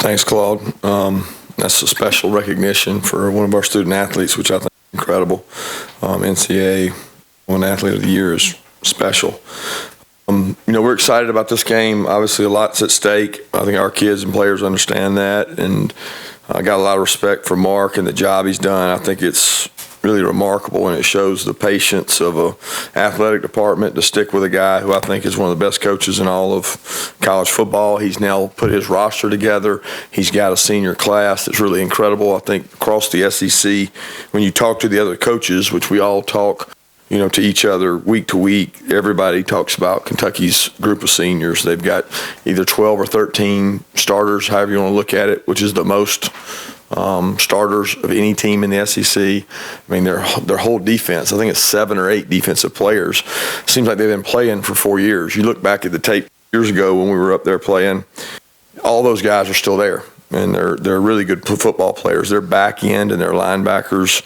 Thanks, Claude. That's a special recognition for one of our student athletes, which I think is incredible. NCAA One Athlete of the Year is special. We're excited about this game. Obviously, a lot's at stake. I think our kids and players understand that, and I got a lot of respect for Mark and the job he's done. I think it's really remarkable, and it shows the patience of a athletic department to stick with a guy who I think is one of the best coaches in all of college football. He's now put his roster together. He's got a senior class that's really incredible. I think across the SEC, when you talk to the other coaches, which we all talk to each other week to week, everybody talks about Kentucky's group of seniors. They've got either 12 or 13 starters, however you want to look at it, which is the most starters of any team in the SEC. I mean, their whole defense, I think it's 7 or 8 defensive players. Seems like they've been playing for 4 years. You look back at the tape years ago when we were up there playing, all those guys are still there, and they're really good football players. Their back end and their linebackers,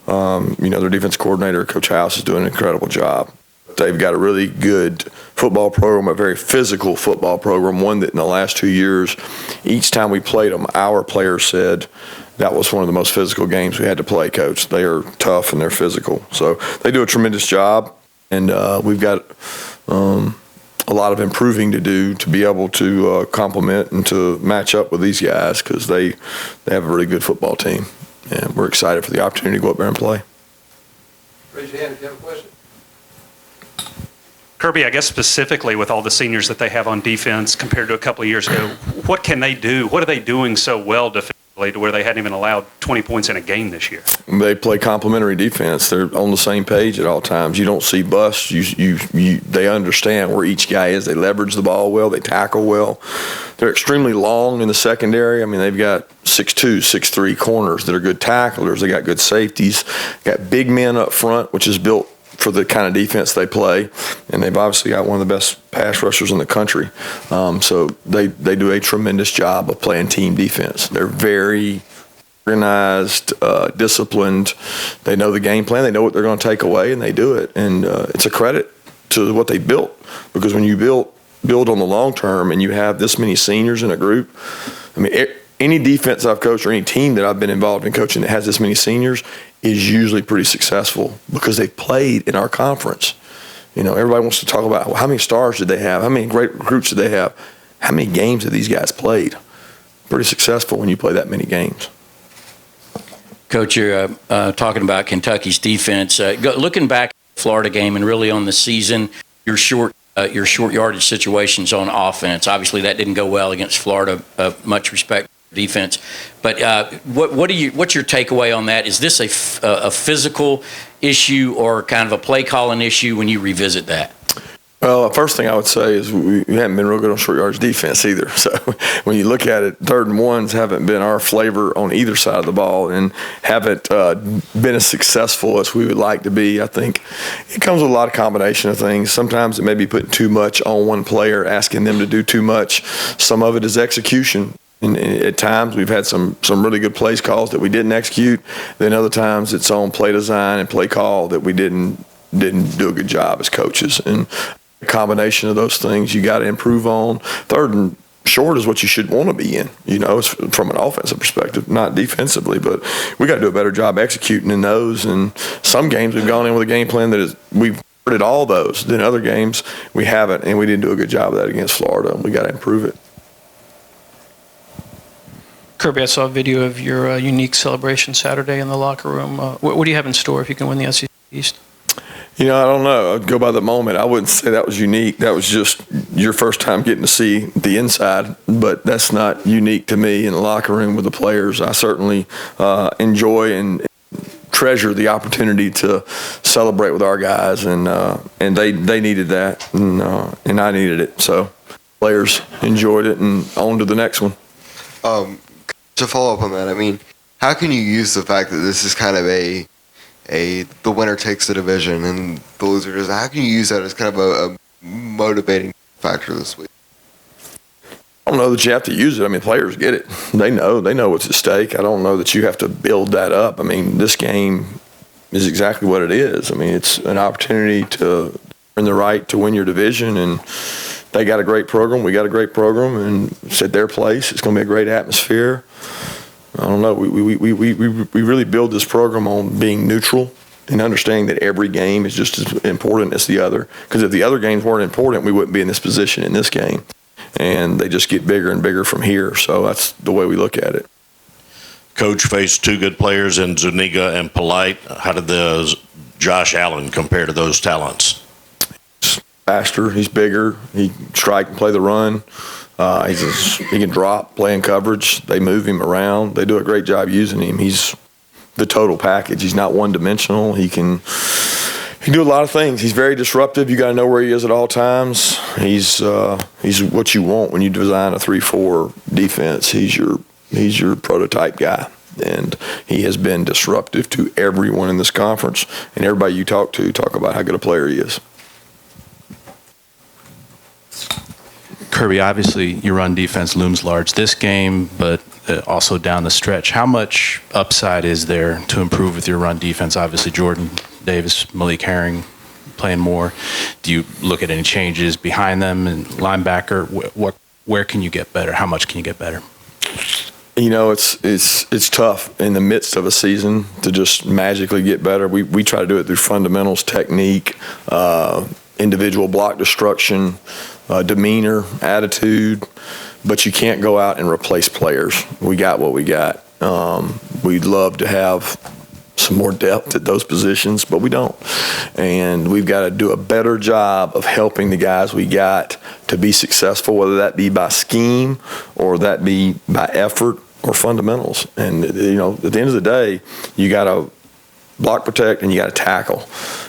their defense coordinator, Coach House, is doing an incredible job. They've got a really good football program, a very physical football program, one that in the last 2 years, each time we played them, our players said that was one of the most physical games we had to play, Coach. They are tough and they're physical. So they do a tremendous job, and we've got a lot of improving to do to be able to complement and to match up with these guys, because they have a really good football team, and we're excited for the opportunity to go up there and play. Raise your hand if you have a question. Kirby, I guess specifically with all the seniors that they have on defense compared to a couple of years ago, what can they do? What are they doing so well defensively to where they hadn't even allowed 20 points in a game this year? They play complementary defense. They're on the same page at all times. You don't see busts. They understand where each guy is. They leverage the ball well. They tackle well. They're extremely long in the secondary. I mean, they've got 6'2", 6'3" corners that are good tacklers. They got good safeties. Got big men up front, which is built for the kind of defense they play, and they've obviously got one of the best pass rushers in the country. So they do a tremendous job of playing team defense. They're very organized, disciplined. They know the game plan. They know what they're going to take away, and they do it. And it's a credit to what they built, because when you build on the long term and you have this many seniors in a group, I mean, any defense I've coached or any team that I've been involved in coaching that has this many seniors is usually pretty successful because they played in our conference. Everybody wants to talk about how many stars did they have, how many great recruits did they have, how many games have these guys played. Pretty successful when you play that many games. Coach, you're talking about Kentucky's defense. Looking back at the Florida game and really on the season, your short yardage situations on offense. Obviously, that didn't go well against Florida. Much respect for defense, but what's your takeaway on that? Is this a physical issue or kind of a play calling issue when you revisit that? Well, the first thing I would say is we haven't been real good on short yardage defense either. So when you look at it, 3rd and 1s haven't been our flavor on either side of the ball and haven't been as successful as we would like to be. I think it comes with a lot of combination of things. Sometimes it may be putting too much on one player, asking them to do too much. Some of it is execution. And at times we've had some really good plays calls that we didn't execute. Then other times it's on play design and play call that we didn't do a good job as coaches. And a combination of those things you got to improve on. 3rd and short is what you should want to be in, it's from an offensive perspective, not defensively. But we got to do a better job executing in those. And some games we've gone in with a game plan that is we've converted all those. Then other games we haven't, and we didn't do a good job of that against Florida. And we got to improve it. Kirby, I saw a video of your unique celebration Saturday in the locker room. What do you have in store if you can win the SEC East? I don't know. I'd go by the moment. I wouldn't say that was unique. That was just your first time getting to see the inside, but that's not unique to me in the locker room with the players. I certainly enjoy and treasure the opportunity to celebrate with our guys, and they needed that, and I needed it. So players enjoyed it, and on to the next one. To follow up on that, I mean, how can you use the fact that this is kind of the winner takes the division and the loser does? How can you use that as kind of a motivating factor this week? I don't know that you have to use it. I mean, players get it. They know what's at stake. I don't know that you have to build that up. I mean, this game is exactly what it is. I mean, it's an opportunity to earn the right to win your division, and they got a great program. We got a great program, and it's at their place. It's going to be a great atmosphere. I don't know. We really build this program on being neutral and understanding that every game is just as important as the other. Because if the other games weren't important, we wouldn't be in this position in this game. And they just get bigger and bigger from here. So that's the way we look at it. Coach faced two good players in Zuniga and Polite. How did Josh Allen compare to those talents? He's faster. He's bigger. He can strike and play the run. He can drop, play in coverage. They move him around. They do a great job using him. He's the total package. He's not one-dimensional. He can do a lot of things. He's very disruptive. You got to know where he is at all times. He's what you want when you design a 3-4 defense. He's your prototype guy, and he has been disruptive to everyone in this conference. And everybody you talk about how good a player he is. Kirby, obviously your run defense looms large this game, but also down the stretch. How much upside is there to improve with your run defense? Obviously Jordan Davis, Malik Herring playing more. Do you look at any changes behind them and linebacker? Where can you get better? How much can you get better? You know, it's tough in the midst of a season to just magically get better. We try to do it through fundamentals, technique, individual block destruction, demeanor, attitude, but you can't go out and replace players. We got what we got. We'd love to have some more depth at those positions, but we don't. And we've got to do a better job of helping the guys we got to be successful, whether that be by scheme or that be by effort or fundamentals. And, you know, at the end of the day, you got to block, protect, and you got to tackle.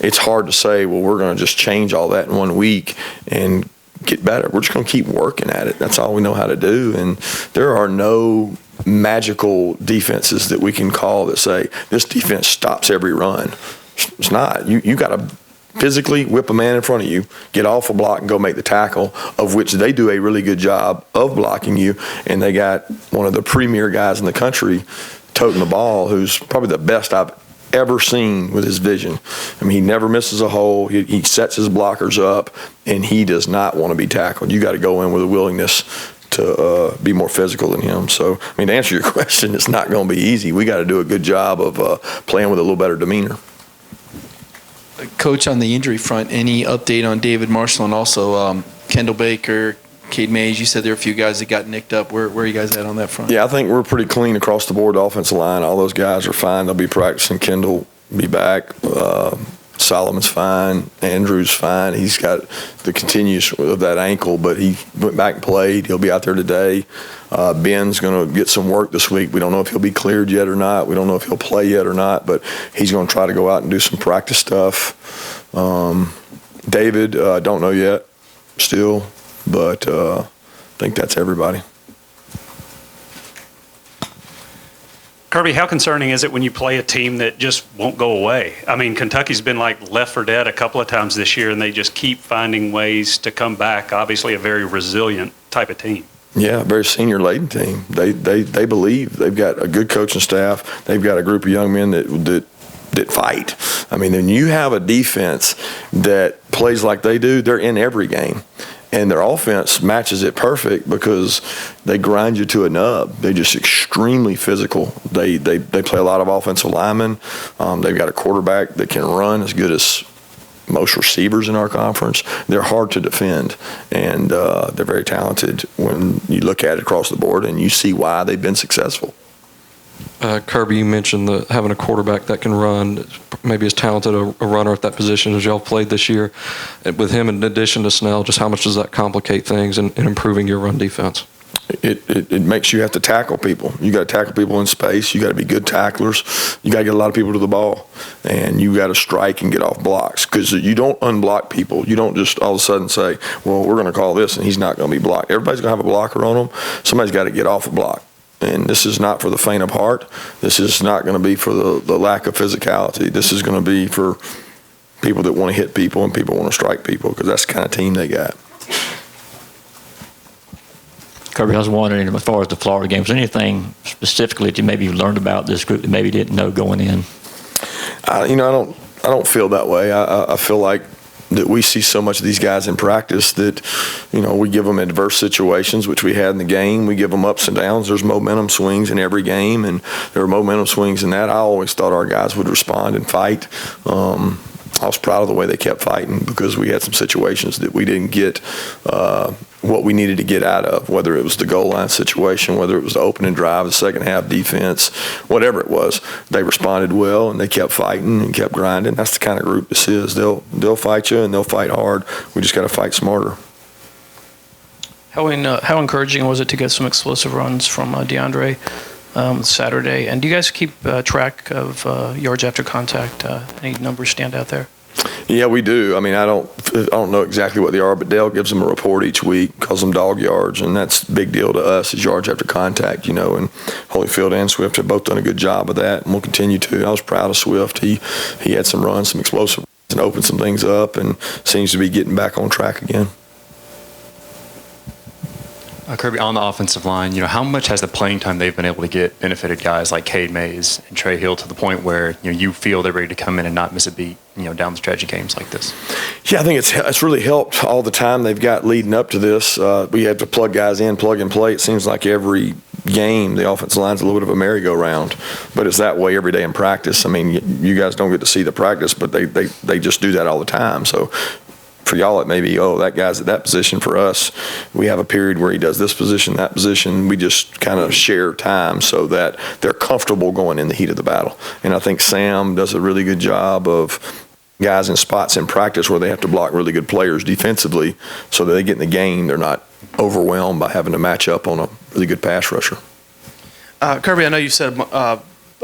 It's hard to say, well, we're going to just change all that in 1 week and get better. We're just going to keep working at it. That's all we know how to do. And there are no magical defenses that we can call that say this defense stops every run. It's not. You got to physically whip a man in front of you, get off a block and go make the tackle, of which they do a really good job of blocking you. And they got one of the premier guys in the country toting the ball, who's probably the best I've ever seen with his vision. I mean, he never misses a hole. He sets his blockers up, and he does not want to be tackled. You got to go in with a willingness to be more physical than him. So, I mean, to answer your question, it's not going to be easy. We got to do a good job of playing with a little better demeanor. Coach, on the injury front, any update on David Marshall and also Kendall Baker, Cade Mays? You said there were a few guys that got nicked up. Where are you guys at on that front? Yeah, I think we're pretty clean across the board, the offensive line. All those guys are fine. They'll be practicing. Kendall be back. Solomon's fine. Andrew's fine. He's got the continuous of that ankle, but he went back and played. He'll be out there today. Ben's going to get some work this week. We don't know if he'll be cleared yet or not. We don't know if he'll play yet or not, but he's going to try to go out and do some practice stuff. David, don't know yet still, but I think that's everybody. Kirby, how concerning is it when you play a team that just won't go away? I mean, Kentucky's been like left for dead a couple of times this year, and they just keep finding ways to come back. Obviously, a very resilient type of team. Yeah, very senior-laden team. They believe. They've got a good coaching staff. They've got a group of young men that fight. I mean, when you have a defense that plays like they do, they're in every game. And their offense matches it perfect because they grind you to a nub. They're just extremely physical. They play a lot of offensive linemen. They've got a quarterback that can run as good as most receivers in our conference. They're hard to defend, and they're very talented when you look at it across the board and you see why they've been successful. Kirby, you mentioned having a quarterback that can run, maybe as talented a runner at that position as y'all played this year. With him, in addition to Snell, just how much does that complicate things in improving your run defense? It makes you have to tackle people. You got to tackle people in space. You got to be good tacklers. You got to get a lot of people to the ball, and you got to strike and get off blocks, because you don't unblock people. You don't just all of a sudden say, well, we're going to call this and he's not going to be blocked. Everybody's going to have a blocker on them. Somebody's got to get off a block. And this is not for the faint of heart. This is not going to be for the lack of physicality. This is going to be for people that want to hit people and people want to strike people, because that's the kind of team they got. Kirby, I was wondering, as far as the Florida game, was there anything specifically that you maybe learned about this group that maybe didn't know going in? I don't feel that way. I feel like that we see so much of these guys in practice that, we give them adverse situations, which we had in the game. We give them ups and downs. There's momentum swings in every game, and there are momentum swings in that. I always thought our guys would respond and fight. I was proud of the way they kept fighting because we had some situations that we didn't get what we needed to get out of, whether it was the goal line situation, whether it was the opening drive, the second half defense, whatever it was. They responded well, and they kept fighting and kept grinding. That's the kind of group this is. They'll fight you, and they'll fight hard. We just got to fight smarter. How encouraging was it to get some explosive runs from DeAndre Saturday? And do you guys keep track of yards after contact? Any numbers stand out there? Yeah, we do. I mean, I don't know exactly what they are, but Dale gives them a report each week, calls them dog yards, and that's a big deal to us is yards after contact, and Holyfield and Swift have both done a good job of that, and we'll continue to. I was proud of Swift. He had some runs, some explosive runs, and opened some things up, and seems to be getting back on track again. Kirby, on the offensive line, how much has the playing time they've been able to get benefited guys like Cade Mays and Trey Hill to the point where you feel they're ready to come in and not miss a beat, down the stretch of games like this? Yeah, I think it's really helped all the time they've got leading up to this. We had to plug guys in, plug and play. It seems like every game the offensive line's a little bit of a merry-go-round, but it's that way every day in practice. I mean, you guys don't get to see the practice, but they just do that all the time. So for y'all, it may be, that guy's at that position. For us, we have a period where he does this position, that position. We just kind of share time so that they're comfortable going in the heat of the battle. And I think Sam does a really good job of guys in spots in practice where they have to block really good players defensively so that they get in the game. They're not overwhelmed by having to match up on a really good pass rusher. Kirby, I know you've said a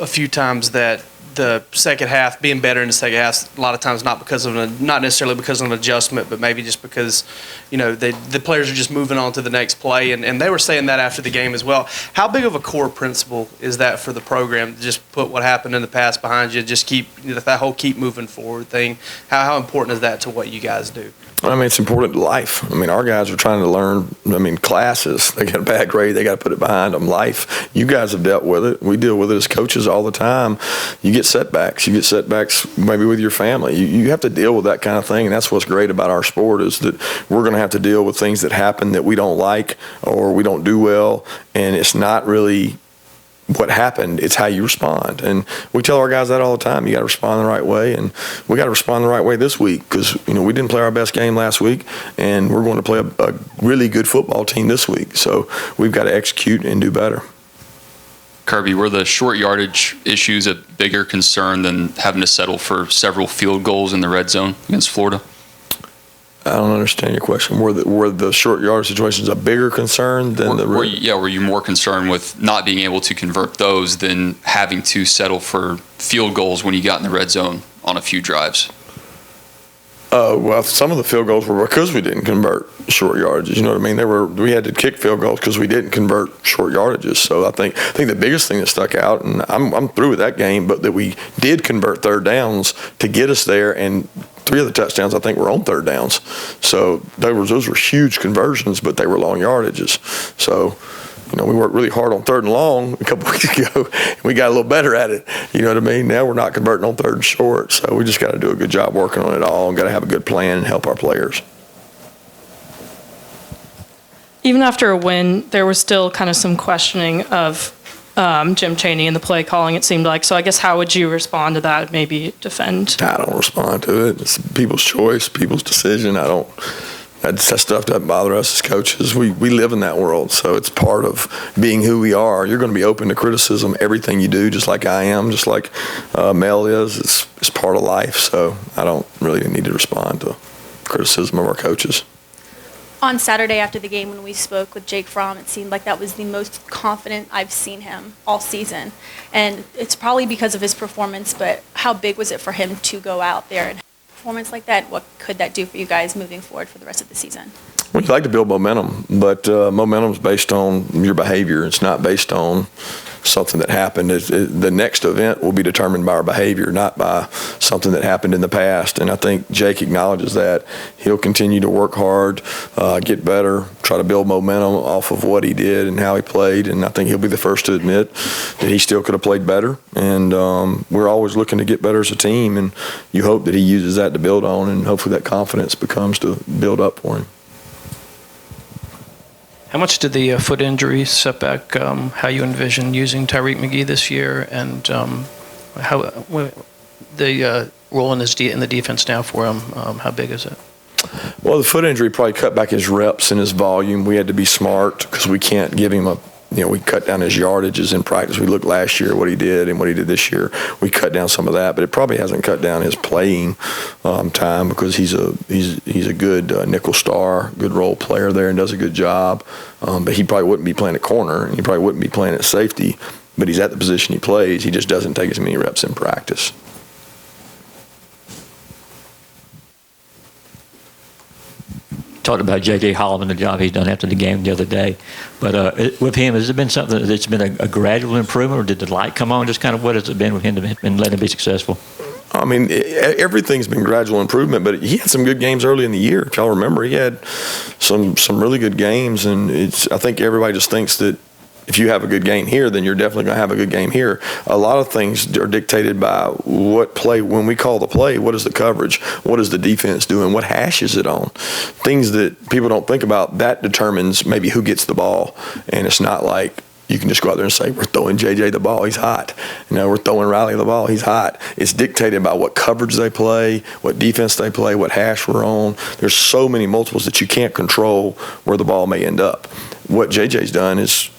few times that the second half, being better in the second half, a lot of times not necessarily because of an adjustment, but maybe just because, the players are just moving on to the next play, and they were saying that after the game as well. How big of a core principle is that for the program to just put what happened in the past behind you, just keep that whole keep moving forward thing? How important is that to what you guys do? I mean, it's important to life. I mean, our guys are trying to learn, classes. They got a bad grade. They got to put it behind them. Life. You guys have dealt with it. We deal with it as coaches all the time. You get setbacks. You get setbacks maybe with your family. You have to deal with that kind of thing, and that's what's great about our sport is that we're going to have to deal with things that happen that we don't like or we don't do well, and it's not really what happened, it's how you respond. And we tell our guys that all the time. You got to respond the right way, and we got to respond the right way this week because, we didn't play our best game last week, and we're going to play a really good football team this week. So we've got to execute and do better. Kirby, were the short yardage issues a bigger concern than having to settle for several field goals in the red zone against Florida? I don't understand your question. Were the short yard situations a bigger concern than were you more concerned with not being able to convert those than having to settle for field goals when you got in the red zone on a few drives? Well, some of the field goals were because we didn't convert short yardages. You know what I mean? We had to kick field goals because we didn't convert short yardages. So I think the biggest thing that stuck out, and I'm through with that game, but that we did convert third downs to get us there, and 3 of the touchdowns I think were on third downs. So those were huge conversions, but they were long yardages. So we worked really hard on third and long a couple weeks ago, and we got a little better at it. You know what I mean? Now we're not converting on third and short, so we just got to do a good job working on it all and got to have a good plan and help our players. Even after a win, there was still kind of some questioning of Jim Chaney and the play calling, it seemed like. So I guess how would you respond to that, maybe defend? I don't respond to it. It's people's choice, people's decision. That stuff doesn't bother us as coaches. We live in that world, so it's part of being who we are. You're going to be open to criticism, everything you do, just like I am, just like Mel is. It's part of life, so I don't really need to respond to criticism of our coaches. On Saturday after the game when we spoke with Jake Fromm, it seemed like that was the most confident I've seen him all season. And it's probably because of his performance, but how big was it for him to go out there and have a performance like that? What could that do for you guys moving forward for the rest of the season? Well, you like to build momentum, but momentum is based on your behavior. It's not based on something that happened. The next event will be determined by our behavior, not by something that happened in the past. And I think Jake acknowledges that. He'll continue to work hard, get better, try to build momentum off of what he did and how he played. And I think he'll be the first to admit that he still could have played better. And we're always looking to get better as a team. And you hope that he uses that to build on, and hopefully that confidence becomes to build up for him. How much did the foot injury set back how you envision using Tyrique McGhee this year, and how the role in the defense now for him? How big is it? Well, the foot injury probably cut back his reps and his volume. We had to be smart because we can't give him we cut down his yardages in practice. We looked last year what he did and what he did this year. We cut down some of that, but it probably hasn't cut down his playing time because he's a good nickel star, good role player there, and does a good job. But he probably wouldn't be playing at corner, and he probably wouldn't be playing at safety. But he's at the position he plays. He just doesn't take as many reps in practice. Talked about J.J. Holloman, the job he's done after the game the other day. But with him, has it been something that's been a gradual improvement, or did the light come on? Just kind of what has it been with him and letting him be successful? I mean, everything's been gradual improvement, but he had some good games early in the year. If y'all remember, he had some really good games, and I think everybody just thinks that if you have a good game here, then you're definitely going to have a good game here. A lot of things are dictated by what play. When we call the play, what is the coverage? What is the defense doing? What hash is it on? Things that people don't think about, that determines maybe who gets the ball. And it's not like you can just go out there and say, we're throwing JJ the ball, he's hot. We're throwing Riley the ball, he's hot. It's dictated by what coverage they play, what defense they play, what hash we're on. There's so many multiples that you can't control where the ball may end up. What JJ's done is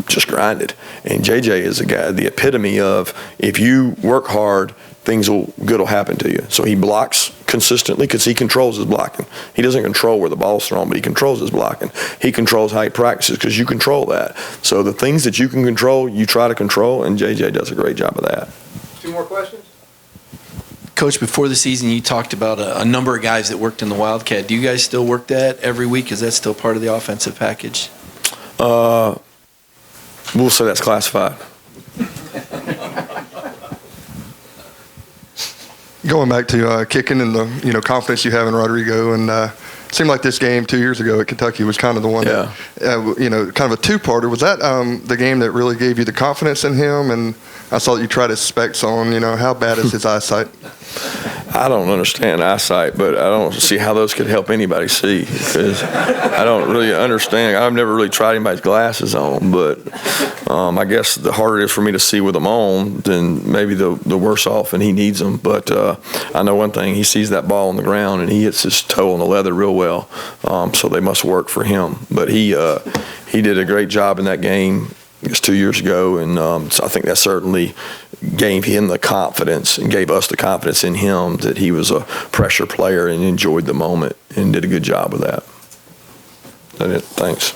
just grinded. And JJ is a guy, the epitome of, if you work hard, good will happen to you. So he blocks consistently because he controls his blocking. He doesn't control where the ball's thrown, but he controls his blocking. He controls how he practices because you control that. So the things that you can control, you try to control, and JJ does a great job of that. 2 more questions? Coach, before the season, you talked about a number of guys that worked in the Wildcat. Do you guys still work that every week? Is that still part of the offensive package? We'll say that's classified. Going back to kicking and the confidence you have in Rodrigo, and it seemed like this game 2 years ago at Kentucky was kind of the one that kind of a two-parter. Was that the game that really gave you the confidence in him? And I saw that you tried his specs on. How bad is his eyesight? I don't understand eyesight, but I don't see how those could help anybody see, because I don't really understand. I've never really tried anybody's glasses on, but I guess the harder it is for me to see with them on, then maybe the worse off, and he needs them. But I know one thing, he sees that ball on the ground, and he hits his toe on the leather real well, so they must work for him. But he did a great job in that game. It was 2 years ago, and so I think that certainly gave him the confidence and gave us the confidence in him that he was a pressure player and enjoyed the moment and did a good job with that. That's it. Thanks.